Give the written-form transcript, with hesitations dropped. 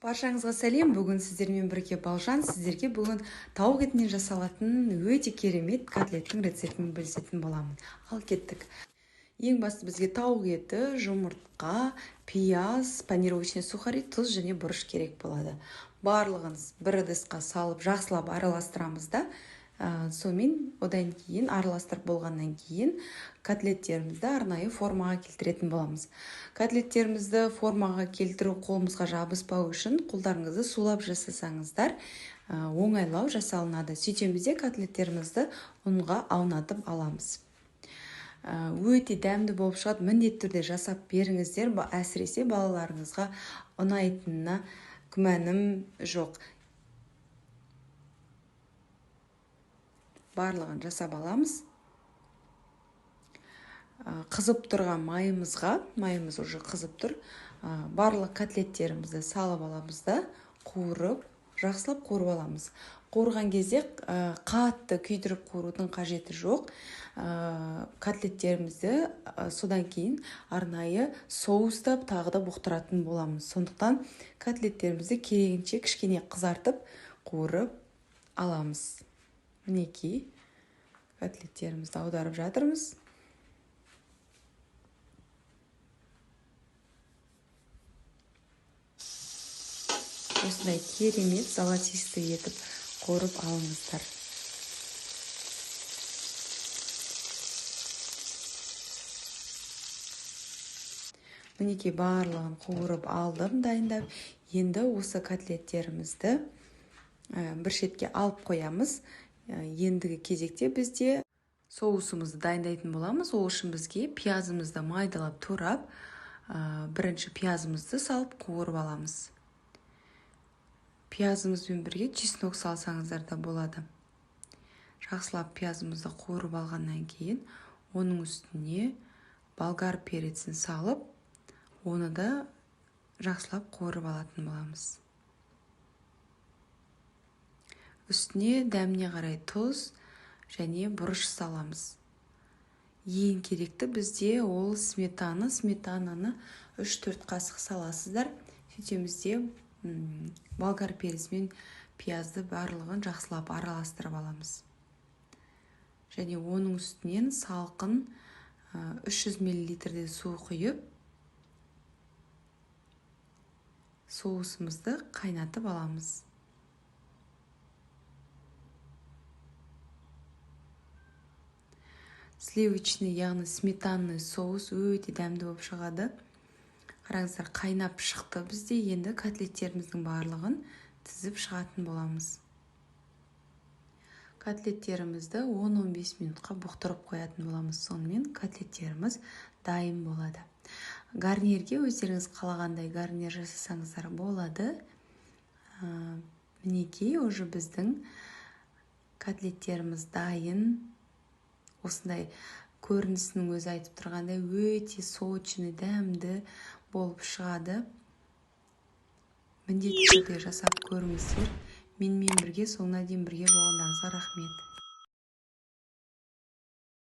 Баршаңызға сәлем. Бүгін сіздермен бірге Балжан сіздерге бүгін тауық етінен жасалатын өте керемет котлеттің рецептін білсетін боламын. Ал кеттік. Ең басты бізге тауық еті, жұмыртқа, пияз, панировочный сухари, тұз және бұрыш керек болады. Барлығын бір ыдысқа салып жақсылап араластырамыз да, сонымен одан кейін араластырып болғаннан кейін котлеттерімізді арнайы формаға келтіретін боламыз. Котлеттерімізді формаға келтіру қолымызға жабыспау үшін қолдарыңызды сулап жасасаңыздар оңайлау жасалынады. Сөйтеміз де котлеттерімізді ұнға аунатып аламыз. Өте дәмді болып шығады, міндетті түрде жасап беріңіздер, әсіресе балаларыңызға ұнайтынына күмәнім жоқ. Барлығын жасап аламыз. Қызып тұрған майымыз уже қызып тұр. Барлық котлеттерімізді салып аламыз да, жақсылап қуырып аламыз. Қуырған кезде қатты күйдіріп қуырудың қажеті жоқ. Котлеттерімізді содан кейін арнайы соустап тағы да бұқтыратын боламыз. Сондықтан котлеттерімізді керегінше кішкене қызартып қуырып аламыз. Мінекей котлеттерімізді аударып жатырмыз. Осындай керемет золотистый етіп қуырып алыңыздар. Мінекей барлығын қуырып алдым, дайындап. Енді осы котлеттерімізді бір шетке алып қоямыз. Ендігі кезекте бізде соусымызды дайындайтын боламыз. Ол үшін бізге пиязымызды майдалап турап, бірінші пиязымызды салып қуырып аламыз. Пиязымызбен бірге чеснок салсаңыздар да болады. Жақсылап пиязымызды қуырып алғаннан кейін, оның үстіне болгар перецін салып, оны да жақсылап қуырып алатын боламыз. Үстіне дәміне қарай тұз және бұрыш саламыз. Ең керекті бізде ол сметананы 3-4 қасық саласыздар. Сөйтемізде болгар перец мен пиязды барлығын жақсылап араластырып аламыз. Және оның үстінен салқын 300 мл су құйып, соусымызды қайнатып аламыз. Сливочный, яғни сметанный соус өте дәмді болып шығады. Қараңыздар, қайнап шықты бізде. Енді котлеттеріміздің барлығын тізіп шығатын боламыз. Котлеттерімізді 10-15 минутқа бұқтырып қоятын боламыз. Сонымен котлеттеріміз дайын болады. Гарнирге өздеріңіз қалағандай гарнир жасасаңыздар болады. Мінекей уже біздің котлеттеріміз дайын. Осындай көрінісінің өзі айтып тұрғандай өте сочный, дәмді болып шығады. Міндетті түрде жасап көріңіздер. Менімен бірге соңына дейін бірге болғандарыңызға рахмет.